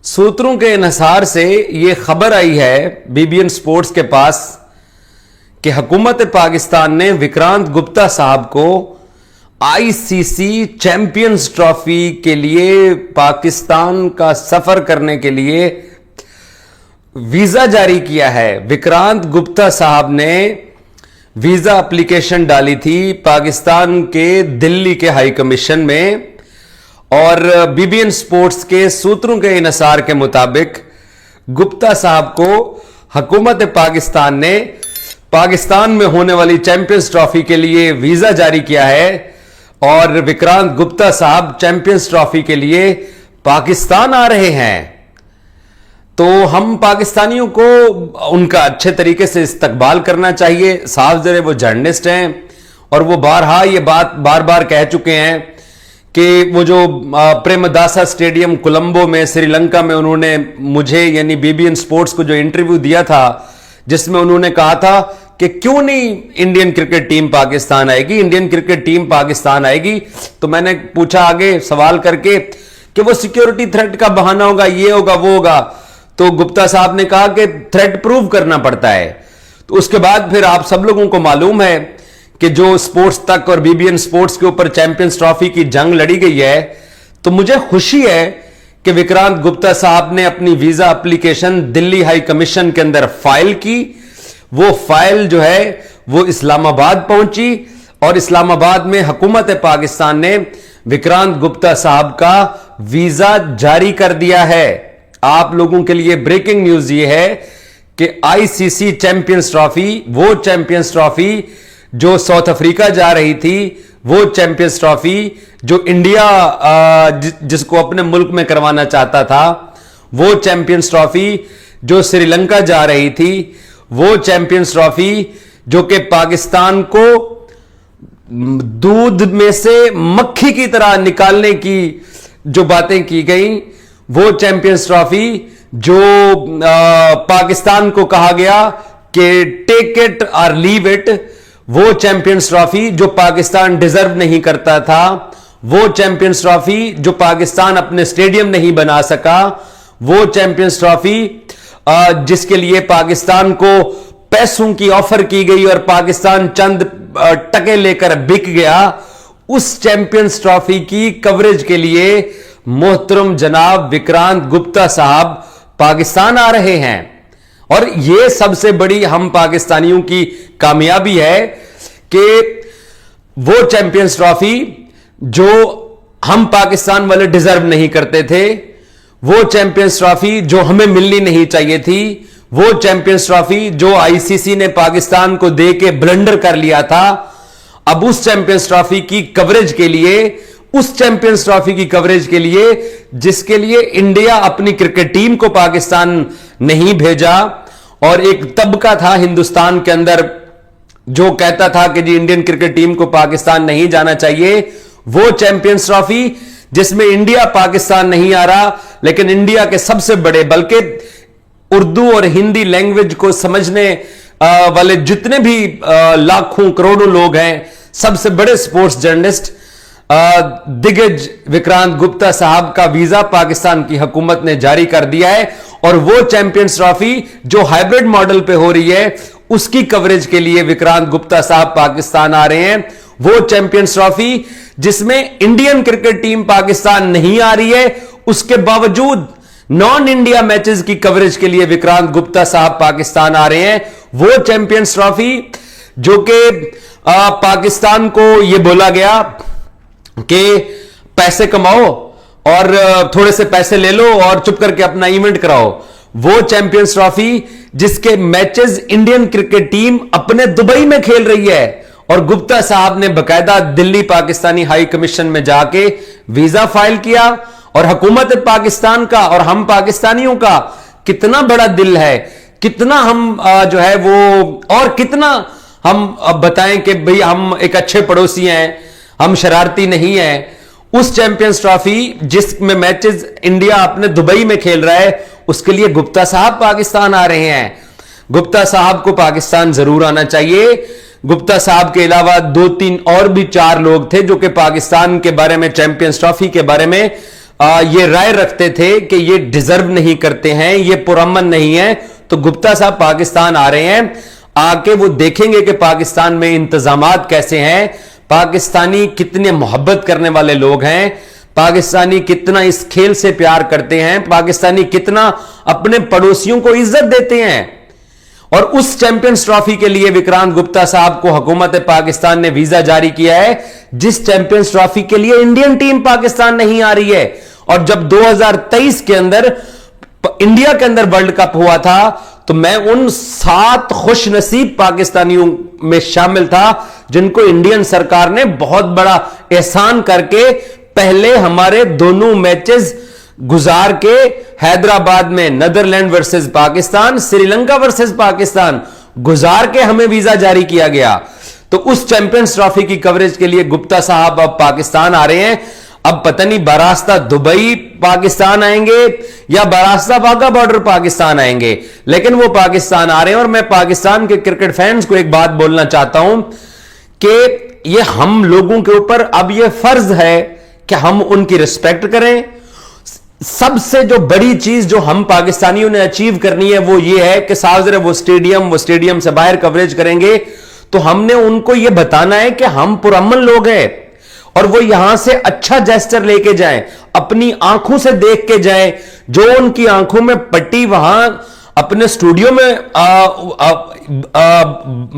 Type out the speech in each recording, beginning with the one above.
सूत्रों के अनुसार से यह खबर आई है बीबीएन स्पोर्ट्स के पास कि हुकूमत पाकिस्तान ने विक्रांत गुप्ता साहब को आईसीसी चैंपियंस ट्रॉफी के लिए पाकिस्तान का सफर करने के लिए वीजा जारी किया है। विक्रांत गुप्ता साहब ने वीजा एप्लीकेशन डाली थी पाकिस्तान के दिल्ली के हाई कमीशन में, और बीबीएन स्पोर्ट्स के सूत्रों के अनुसार के मुताबिक गुप्ता साहब को हुकूमत पाकिस्तान ने पाकिस्तान में होने वाली चैंपियंस ट्रॉफी के लिए वीजा जारी किया है और विक्रांत गुप्ता साहब चैंपियंस ट्रॉफी के लिए पाकिस्तान आ रहे हैं। तो हम पाकिस्तानियों को उनका अच्छे तरीके से इस्तकबाल करना चाहिए। साफ जरे वो जर्नलिस्ट हैं और वो बारहा ये बात बार बार कह चुके हैं कि वो जो प्रेमदासा स्टेडियम कोलंबो में श्रीलंका में उन्होंने मुझे यानी बीबीएन स्पोर्ट्स को जो इंटरव्यू दिया था, जिसमें उन्होंने कहा था कि क्यों नहीं इंडियन क्रिकेट टीम पाकिस्तान आएगी, इंडियन क्रिकेट टीम पाकिस्तान आएगी। तो मैंने पूछा आगे सवाल करके कि वो सिक्योरिटी थ्रेट का बहाना होगा, ये होगा वो होगा। तो गुप्ता साहब ने कहा कि थ्रेट प्रूव करना पड़ता है। तो उसके बाद फिर आप सब लोगों को मालूम है कि जो स्पोर्ट्स तक और बीबीएन स्पोर्ट्स के ऊपर चैंपियंस ट्रॉफी की जंग लड़ी गई है। तो मुझे खुशी है कि विक्रांत गुप्ता साहब ने अपनी visa application Delhi high commission के अंदर फाइल की। वो फाइल जो है वो इस्लामाबाद पहुंची और इस्लामाबाद में हुकूमत पाकिस्तान ने विक्रांत गुप्ता साहब का वीजा जारी कर दिया है। आप लोगों के लिए ब्रेकिंग न्यूज ये है कि आईसीसी चैंपियंस ट्रॉफी, वो चैंपियंस ट्रॉफी जो साउथ अफ्रीका जा रही थी, वो चैंपियंस ट्रॉफी जो इंडिया जिसको अपने मुल्क में करवाना चाहता था, वो चैंपियंस ट्रॉफी जो श्रीलंका जा रही थी, वो चैंपियंस ट्रॉफी जो कि पाकिस्तान को दूध में से मक्खी की तरह निकालने की जो बातें की गई, वो चैंपियंस ट्रॉफी जो पाकिस्तान को कहा गया कि टेक इट और लीव इट, वो चैंपियंस ट्रॉफी जो पाकिस्तान डिजर्व नहीं करता था, वो चैंपियंस ट्रॉफी जो पाकिस्तान अपने स्टेडियम नहीं बना सका, वो चैंपियंस ट्रॉफी जिसके लिए पाकिस्तान को पैसों की ऑफर की गई और पाकिस्तान चंद टके लेकर बिक गया, उस चैंपियंस ट्रॉफी की कवरेज के लिए मोहतरम जनाब विक्रांत गुप्ता साहब पाकिस्तान आ रहे हैं। और यह सबसे बड़ी हम पाकिस्तानियों की कामयाबी है कि वो चैंपियंस ट्रॉफी जो हम पाकिस्तान वाले डिजर्व नहीं करते थे, वो चैंपियंस ट्रॉफी जो हमें मिलनी नहीं चाहिए थी, वो चैंपियंस ट्रॉफी जो आईसीसी ने पाकिस्तान को दे के ब्लंडर कर लिया था, अब उस चैंपियंस ट्रॉफी की कवरेज के लिए, उस चैंपियंस ट्रॉफी की कवरेज के लिए जिसके लिए इंडिया अपनी क्रिकेट टीम को पाकिस्तान नहीं भेजा, और एक तबका था हिंदुस्तान के अंदर जो कहता था कि जी इंडियन क्रिकेट टीम को पाकिस्तान नहीं जाना चाहिए, वो चैंपियंस ट्रॉफी जिसमें इंडिया पाकिस्तान नहीं आ रहा, लेकिन इंडिया के सबसे बड़े बल्कि उर्दू और हिंदी लैंग्वेज को समझने वाले जितने भी लाखों करोड़ों लोग हैं, सबसे बड़े स्पोर्ट्स जर्नलिस्ट दिग्गज विक्रांत गुप्ता साहब का वीजा पाकिस्तान की हुकूमत ने जारी कर दिया है। और वो चैंपियंस ट्रॉफी जो हाइब्रिड मॉडल पे हो रही है, उसकी कवरेज के लिए विक्रांत गुप्ता साहब पाकिस्तान आ रहे हैं। वो चैंपियंस ट्रॉफी जिसमें इंडियन क्रिकेट टीम पाकिस्तान नहीं आ रही है, उसके बावजूद नॉन इंडिया मैचेस की कवरेज के लिए विक्रांत गुप्ता साहब पाकिस्तान आ रहे हैं। वो चैंपियंस ट्रॉफी जो कि पाकिस्तान को यह बोला गया कि पैसे कमाओ और थोड़े से पैसे ले लो और चुप करके अपना इवेंट कराओ, वो चैंपियंस ट्रॉफी जिसके मैचेस इंडियन क्रिकेट टीम अपने दुबई में खेल रही है, और गुप्ता साहब ने बकायदा दिल्ली पाकिस्तानी हाई कमीशन में जाके वीजा फाइल किया। और हुकूमत पाकिस्तान का और हम पाकिस्तानियों का कितना बड़ा दिल है, कितना हम जो है वो, और कितना हम बताएं कि भाई हम एक अच्छे पड़ोसी हैं, हम शरारती नहीं हैं। उस चैंपियंस ट्रॉफी जिसमें मैचेस इंडिया अपने दुबई में खेल रहा है, उसके लिए गुप्ता साहब पाकिस्तान आ रहे हैं। गुप्ता साहब को पाकिस्तान जरूर आना चाहिए। गुप्ता साहब के अलावा 2-3 और भी 4 लोग थे जो कि पाकिस्तान के बारे में, चैंपियंस ट्रॉफी के बारे में ये राय रखते थे कि ये डिजर्व नहीं करते हैं, ये पुरअमन नहीं है, तो गुप्ता साहब पाकिस्तान आ रहे हैं, आके वो देखेंगे कि पाकिस्तान में इंतजामात कैसे हैं, पाकिस्तानी कितने मोहब्बत करने वाले लोग हैं, पाकिस्तानी कितना इस खेल से प्यार करते हैं, पाकिस्तानी कितना अपने पड़ोसियों को इज्जत देते हैं। और उस चैंपियंस ट्रॉफी के लिए विक्रांत गुप्ता साहब को हुकूमत पाकिस्तान ने वीजा जारी किया है, जिस चैंपियंस ट्रॉफी के लिए इंडियन टीम पाकिस्तान नहीं आ रही है। और जब 2023 के अंदर इंडिया के अंदर वर्ल्ड कप हुआ था, तो मैं उन 7 खुशनसीब पाकिस्तानियों में शामिल था जिनको इंडियन सरकार ने बहुत बड़ा एहसान करके पहले हमारे दोनों मैचेस गुजार के, हैदराबाद में Netherlands versus Pakistan, Sri Lanka versus Pakistan गुजार के हमें वीजा जारी किया गया। तो उस चैंपियंस ट्रॉफी की कवरेज के लिए गुप्ता साहब अब पाकिस्तान आ रहे हैं। अब पता नहीं बरास्ता दुबई पाकिस्तान आएंगे या बरास्ता वाघा बॉर्डर पाकिस्तान आएंगे, लेकिन वो पाकिस्तान आ रहे हैं। और मैं पाकिस्तान के क्रिकेट फैंस को एक बात बोलना चाहता हूं कि ये हम लोगों के ऊपर अब ये फर्ज है कि हम उनकी रिस्पेक्ट करें। सबसे जो बड़ी चीज जो हम पाकिस्तानियों ने अचीव करनी है वो ये है कि साजरे वो स्टेडियम से बाहर कवरेज करेंगे, तो हमने उनको ये बताना है कि हम पुरअमन लोग हैं और वो यहां से अच्छा जेस्चर लेके जाएं, अपनी आंखों से देख के जाएं। जो उनकी आंखों में पट्टी वहां अपने स्टूडियो में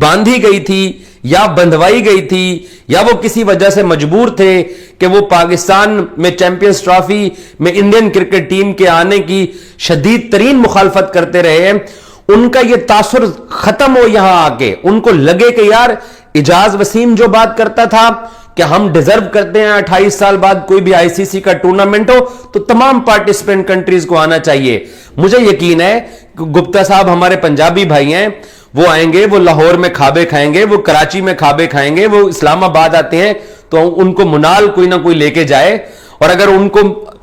बांधी गई थी या बंधवाई गई थी, या वो किसी वजह से मजबूर थे कि वो पाकिस्तान में चैंपियंस ट्रॉफी में इंडियन क्रिकेट टीम के आने की शदीद तरीन मुखालफत करते रहे हैं, उनका ये तासुर खत्म हो। यहां आके उनको लगे कि यार इजाज वसीम जो बात करता था कि हम डिजर्व करते हैं 28 साल बाद कोई भी आईसीसी का टूर्नामेंट हो तो तमाम पार्टिसिपेंट कंट्रीज को आना चाहिए। मुझे यकीन है कि गुप्ता साहब हमारे पंजाबी भाई हैं, वो आएंगे, वो लाहौर में खाबे खाएंगे, वो कराची में खाबे खाएंगे, वो इस्लामाबाद आते हैं तो उनको मुनाल कोई ना कोई लेके जाए। और अगर उनको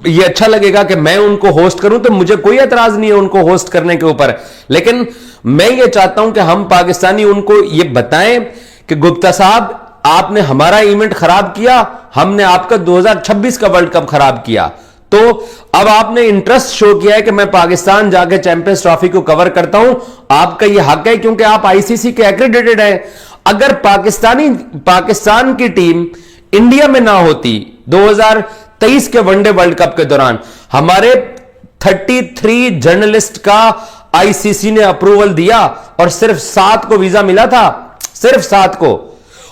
ये अच्छा लगेगा कि मैं उनको होस्ट करूं तो मुझे कोई एतराज नहीं है उनको होस्ट करने के ऊपर, लेकिन मैं ये चाहता हूं कि हम पाकिस्तानी उनको ये बताएं कि गुप्ता साहब आपने हमारा इवेंट खराब किया, हमने आपका 2026 का वर्ल्ड कप खराब किया। तो अब आपने इंटरेस्ट शो किया है कि मैं पाकिस्तान जाके चैंपियंस ट्रॉफी को कवर करता हूं, आपका यह हक है क्योंकि आप आईसीसी के एक्रेडिटेड हैं। अगर पाकिस्तान की टीम इंडिया में ना होती 2023 के वनडे वर्ल्ड कप के दौरान, हमारे 33 जर्नलिस्ट का आईसीसी ने अप्रूवल दिया और सिर्फ 7 को वीजा मिला था, सिर्फ 7 को।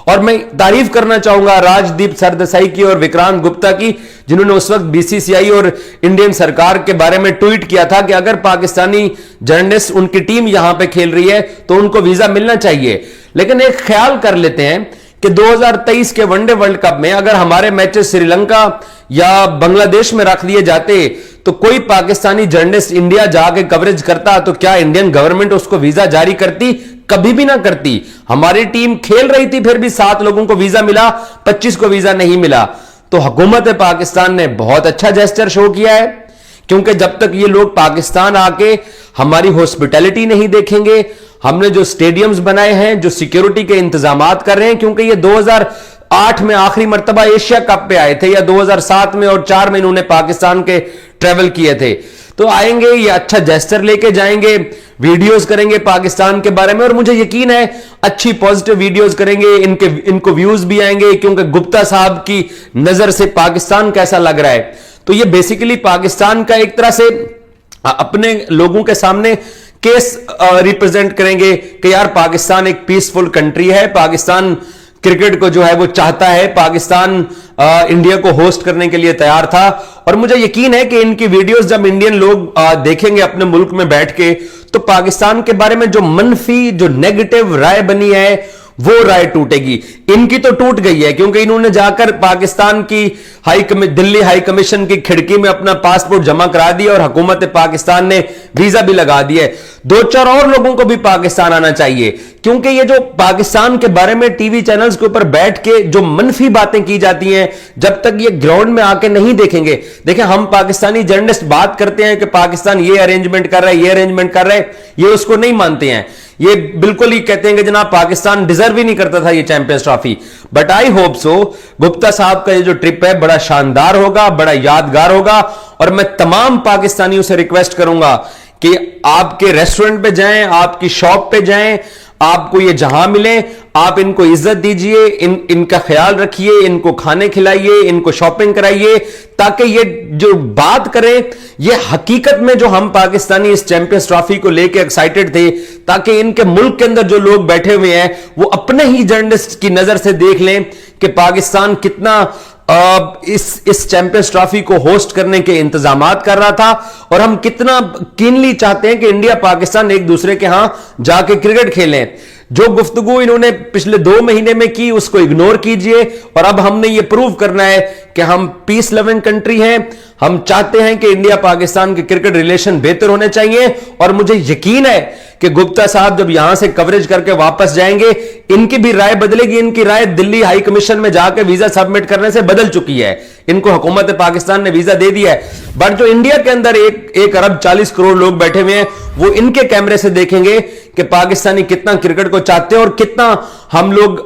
और मैं तारीफ करना चाहूंगा राजदीप सरदेसाई की और विक्रांत गुप्ता की, जिन्होंने उस वक्त बीसीसीआई और इंडियन सरकार के बारे में ट्वीट किया था कि अगर पाकिस्तानी जर्नलिस्ट उनकी टीम यहां पे खेल रही है तो उनको वीजा मिलना चाहिए। लेकिन एक ख्याल कर लेते हैं कि 2023 के वनडे वर्ल्ड कप में अगर हमारे मैचेस श्रीलंका या बांग्लादेश में रख दिए जाते तो कोई पाकिस्तानी जर्नलिस्ट इंडिया जाके कवरेज करता तो क्या इंडियन गवर्नमेंट उसको वीजा जारी करती? कभी भी ना करती। हमारी टीम खेल रही थी फिर भी 7 लोगों को वीजा मिला, 25 को वीजा नहीं मिला। तो हुकूमत पाकिस्तान ने बहुत अच्छा जेस्चर शो किया है, क्योंकि जब तक ये लोग पाकिस्तान आके हमारी हॉस्पिटैलिटी नहीं देखेंगे, हमने जो स्टेडियम्स बनाए हैं, जो सिक्योरिटी के इंतजामात कर रहे हैं, क्योंकि ये 2008 में आखिरी मर्तबा एशिया कप पे आए थे या 2007 में और 4 में इन्होंने पाकिस्तान के ट्रेवल किए थे, तो आएंगे ये अच्छा जेस्चर लेके जाएंगे, वीडियोस करेंगे पाकिस्तान के बारे में, और मुझे यकीन है अच्छी पॉजिटिव वीडियोस करेंगे, इनको व्यूज भी आएंगे, क्योंकि गुप्ता साहब की नजर से पाकिस्तान कैसा लग रहा है। तो ये बेसिकली पाकिस्तान का एक तरह से अपने लोगों के सामने केस रिप्रेजेंट करेंगे कि यार पाकिस्तान एक पीसफुल कंट्री है, पाकिस्तान क्रिकेट को जो है वो चाहता है, पाकिस्तान इंडिया को होस्ट करने के लिए तैयार था। और मुझे यकीन है कि इनकी वीडियोस जब इंडियन लोग देखेंगे अपने मुल्क में बैठ के, तो पाकिस्तान के बारे में जो मनफी, जो नेगेटिव राय बनी है वो राय टूटेगी। इनकी तो टूट गई है, क्योंकि इन्होंने जाकर पाकिस्तान की दिल्ली हाई कमीशन की खिड़की में अपना पासपोर्ट जमा करा दिया और हुकूमत पाकिस्तान ने वीजा भी लगा दिया। 2-4 और लोगों को भी पाकिस्तान आना चाहिए, क्योंकि ये जो पाकिस्तान के बारे में टीवी चैनल्स के ऊपर बैठ के जो मनफी बातें की जाती हैं, जब तक ये ग्राउंड में आके नहीं देखेंगे। देखें, हम पाकिस्तानी जर्नलिस्ट बात करते हैं कि पाकिस्तान ये अरेंजमेंट कर रहा है, ये अरेंजमेंट कर रहा है, ये उसको नहीं मानते हैं। ये बिल्कुल ही कहते हैं कि जनाब पाकिस्तान डिजर्व ही नहीं करता था ये champions trophy. But I hope so Gupta साहब का ये जो ट्रिप है बड़ा शानदार होगा, बड़ा यादगार होगा। और मैं तमाम पाकिस्तानियों से रिक्वेस्ट करूंगा कि आपके रेस्टोरेंट पे जाएं, आपकी शॉप पे जाएं, आपको ये जहां मिले आप इनको इज्जत दीजिए, इनका ख्याल रखिए, इनको खाने खिलाइए, इनको शॉपिंग कराइए, ताकि ये जो बात करें ये हकीकत में जो हम पाकिस्तानी इस चैंपियंस ट्रॉफी को लेकर एक्साइटेड थे, ताकि इनके मुल्क के अंदर जो लोग बैठे हुए हैं वो अपने ही जर्नलिस्ट की नजर से देख लें कि पाकिस्तान कितना इस चैंपियंस ट्रॉफी को होस्ट करने के इंतजामात कर रहा था, और हम कितना कीनली चाहते हैं कि इंडिया पाकिस्तान एक दूसरे के यहां जाके क्रिकेट खेलें। जो गुफ्तगू इन्होंने पिछले 2 महीने में की उसको इग्नोर कीजिए, और अब हमने ये प्रूव करना है कि हम पीस लविंग कंट्री हैं। हम चाहते हैं कि इंडिया पाकिस्तान के क्रिकेट रिलेशन बेहतर होने चाहिए, और मुझे यकीन है कि गुप्ता साहब जब यहां से कवरेज करके वापस जाएंगे इनकी भी राय बदलेगी। इनकी राय दिल्ली हाई कमीशन में जाकर वीजा सबमिट करने से बदल चुकी है। इनको हुकूमत पाकिस्तान ने वीजा दे दिया है, बट जो इंडिया के अंदर 1 अरब 40 करोड़ लोग बैठे हुए हैं वो इनके कैमरे से देखेंगे कि पाकिस्तानी कितना क्रिकेट को चाहते हैं और कितना हम लोग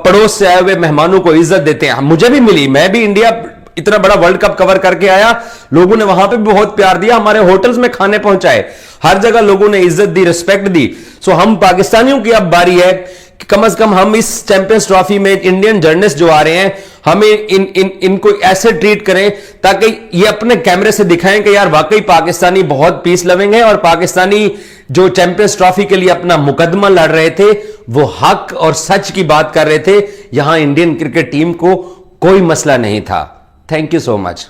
पड़ोस से आए हुए मेहमानों को इज्जत देते हैं। मुझे भी मिली, मैं भी इंडिया इतना बड़ा वर्ल्ड कप कवर करके आया, लोगों ने वहां पे भी बहुत प्यार दिया, हमारे होटल्स में खाने पहुंचाए, हर जगह लोगों ने इज्जत दी, रिस्पेक्ट दी। सो हम पाकिस्तानियों की अब बारी है कि कम से कम हम इस चैंपियंस ट्रॉफी में इंडियन जर्नलिस्ट जो आ रहे हैं हमें इनको ऐसे ट्रीट करें ताकि ये अपने कैमरे से दिखाएं कि यार वाकई पाकिस्तानी बहुत पीस लविंग है, और पाकिस्तानी जो चैंपियंस ट्रॉफी के लिए अपना मुकदमा लड़ रहे थे वो हक और सच की बात कर रहे थे। यहां इंडियन क्रिकेट टीम को कोई मसला नहीं था। Thank you so much.